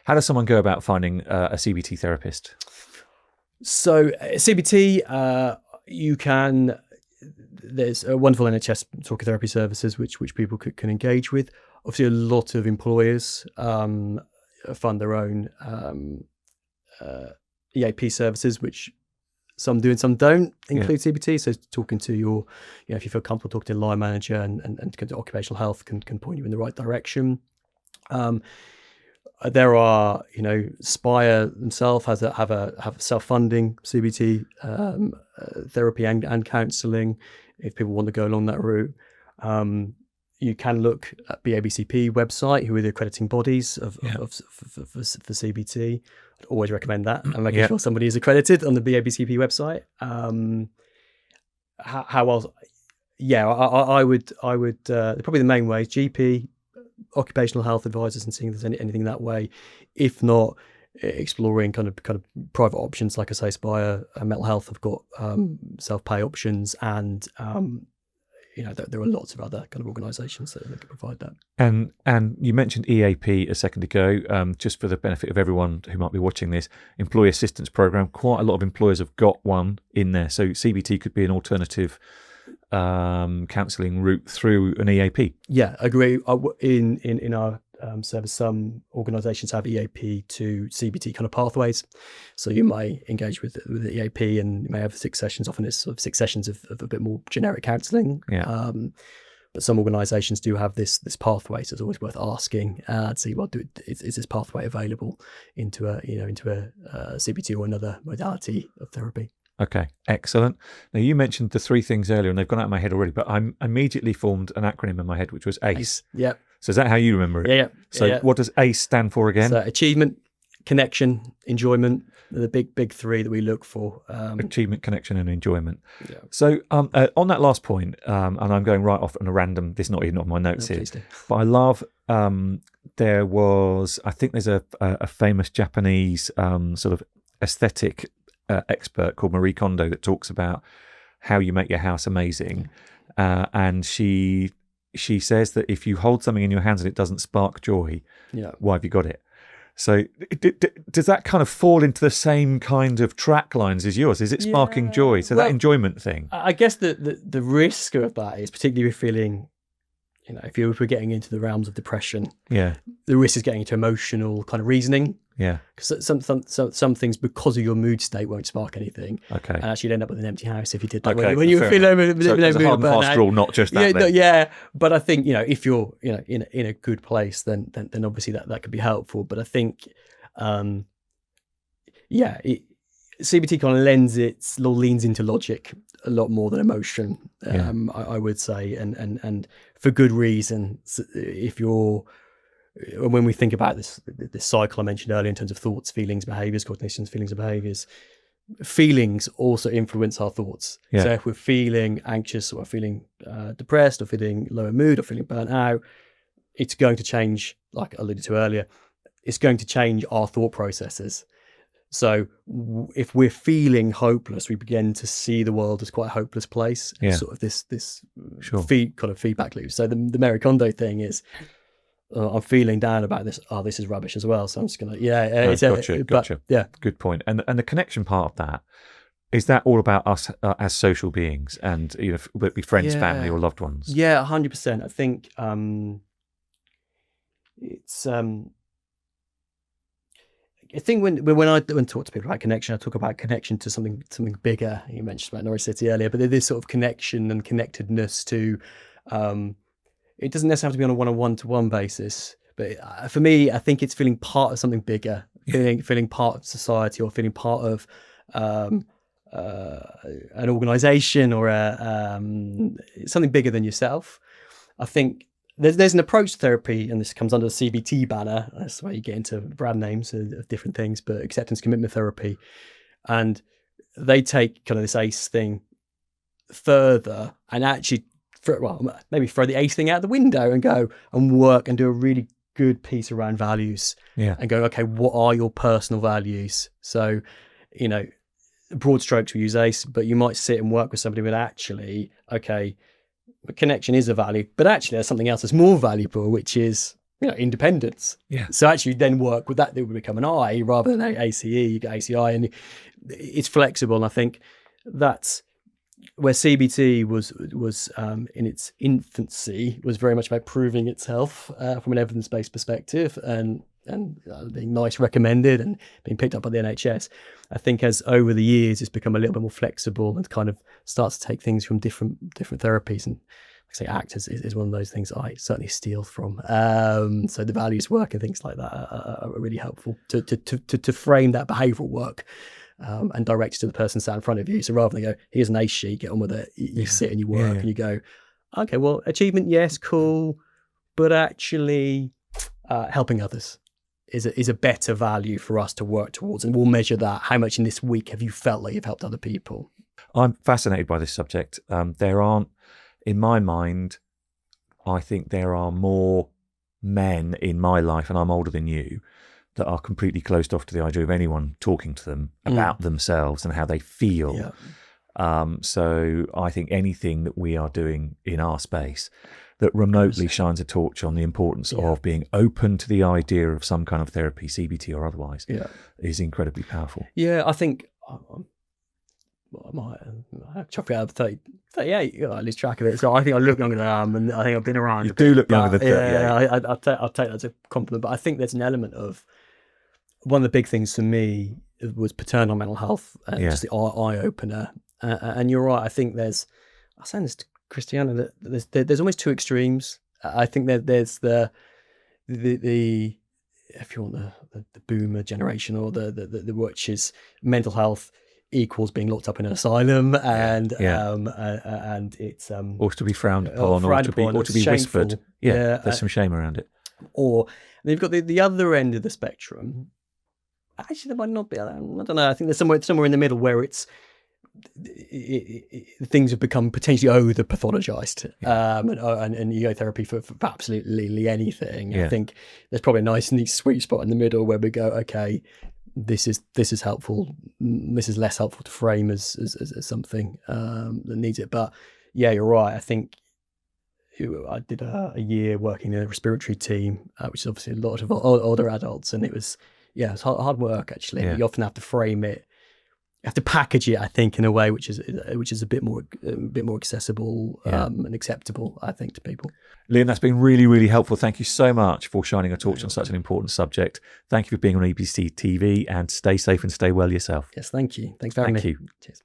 How does someone go about finding a CBT therapist? So CBT, there's a wonderful NHS talk therapy services which people can engage with. Obviously, a lot of employers fund their own EAP services, which some do and some don't include CBT. So talking to your, if you feel comfortable talking to a line manager and occupational health can point you in the right direction. There are, Spire themselves have a self-funding CBT therapy and counselling if people want to go along that route. You can look at BABCP website, who are the accrediting bodies for CBT. I'd always recommend that and making sure somebody is accredited on the BABCP website. How else? Yeah, I would probably the main ways: GP, occupational health advisors, and seeing if there's anything that way. If not, exploring kind of private options, like I say, Spire and Mental Health have got self-pay options, and there are lots of other kind of organisations that can provide that. And you mentioned EAP a second ago. Just for the benefit of everyone who might be watching this, Employee Assistance Programme. Quite a lot of employers have got one in there, so CBT could be an alternative counselling route through an EAP. Yeah, agree. In our service, some organisations have EAP to CBT kind of pathways. So you may engage with the EAP, and you may have 6 sessions. Often it's sort of 6 sessions of a bit more generic counselling. Yeah. But some organisations do have this pathway, so it's always worth asking to see is this pathway available into a CBT or another modality of therapy. Okay, excellent. Now, you mentioned the 3 things earlier, and they've gone out of my head already, but I immediately formed an acronym in my head, which was ACE. Yeah. So is that how you remember it? Yeah. So what does ACE stand for again? So achievement, connection, enjoyment, the big 3 that we look for. Achievement, connection, and enjoyment. Yeah. So on that last point, and I'm going right off on a random, this is not even on my notes here, but I love, there's a famous Japanese sort of aesthetic expert called Marie Kondo that talks about how you make your house amazing, and she says that if you hold something in your hands and it doesn't spark joy, why have you got it? So does that kind of fall into the same kind of track lines as yours? Is it sparking joy? So that enjoyment thing. I guess the risk of that is, particularly with feeling, if we're getting into the realms of depression, the risk is getting into emotional kind of reasoning. Yeah, because some things, because of your mood state, won't spark anything. Okay, and actually, you'd end up with an empty house if you did that. Okay, when you were feeling a hard and fast rule, not just that. But I think if you're in a good place, then obviously that could be helpful. But I think, CBT kind of leans into logic a lot more than emotion. I would say, and for good reason. When we think about this cycle I mentioned earlier in terms of thoughts, feelings, behaviours, cognitions, feelings and behaviours, feelings also influence our thoughts. Yeah. So if we're feeling anxious or feeling depressed or feeling low in mood or feeling burnt out, it's going to change, like I alluded to earlier, it's going to change our thought processes. So if we're feeling hopeless, we begin to see the world as quite a hopeless place. Yeah. Sort of this kind of feedback loop. So the Marie Kondo thing is, I'm feeling down about this. Oh, this is rubbish as well. So I'm just gonna, gotcha. Yeah, good point. And the connection part of that, is that all about us as social beings, and whether it be friends, family, or loved ones? Yeah, 100%. I think it's. I think when I talk to people about connection, I talk about connection to something bigger. You mentioned about Norwich City earlier, but there's sort of connection and connectedness to. It doesn't necessarily have to be on a one-to-one basis, but for me, I think it's feeling part of something bigger, feeling part of society, or feeling part of an organisation, or something bigger than yourself. I think there's an approach to therapy, and this comes under the CBT banner. That's where you get into brand names of different things, but acceptance commitment therapy, and they take kind of this ACE thing further and actually. Maybe throw the ACE thing out the window and go and work and do a really good piece around values. And go, okay, what are your personal values? So, broad strokes we use ACE, but you might sit and work with somebody with actually, okay, connection is a value, but actually there's something else that's more valuable, which is independence. Yeah. So actually then work with that, it would become an I rather than ACE, you get ACI, and it's flexible. And I think that's where CBT was in its infancy, was very much about proving itself from an evidence-based perspective, and being NICE recommended and being picked up by the NHS. I think as over the years it's become a little bit more flexible and kind of starts to take things from different therapies. And like I say, ACT is one of those things I certainly steal from. So the values work and things like that are really helpful to frame that behavioural work. And direct it to the person sat in front of you. So rather than go, here's an ACE sheet, get on with it, you sit and you work and you go, okay, well, achievement, yes, cool, but actually helping others is a better value for us to work towards. And we'll measure that. How much in this week have you felt like you've helped other people? I'm fascinated by this subject. There aren't, in my mind, I think there are more men in my life, and I'm older than you, that are completely closed off to the idea of anyone talking to them about themselves and how they feel. Yeah. So I think anything that we are doing in our space that remotely shines a torch on the importance of being open to the idea of some kind of therapy, CBT or otherwise, is incredibly powerful. Yeah, I think I might chop it out 38. I lose track of it. So I think I look younger than I am, and I think I've been around. You do look younger than 38. Yeah, I'll take that as a compliment. But I think there's an element of, one of the big things for me was paternal mental health, just the eye opener. And you're right. I think I was saying this to Christiana, that there's almost two extremes. I think that there's the if you want the boomer generation, or the which is mental health equals being locked up in an asylum, and it's or to be frowned upon, or to be whispered. There's some shame around it. Or you've got the other end of the spectrum. Actually, there might not be. I don't know. I think there's somewhere in the middle where things have become potentially over pathologized, and ego therapy for absolutely anything. I think there's probably a nice neat sweet spot in the middle where we go, okay, this is helpful. This is less helpful to frame as something that needs it. But yeah, you're right. I think I did a year working in a respiratory team, which is obviously a lot of older adults, and it's hard work actually. You often have to frame it. You have to package it, I think, in a way which is a bit more accessible and acceptable, I think, to people. Liam, that's been really, really helpful. Thank you so much for shining a torch on such an important subject. Thank you for being on EBC TV, and stay safe and stay well yourself. Yes, thank you. Thanks for having me. Thank you. Cheers.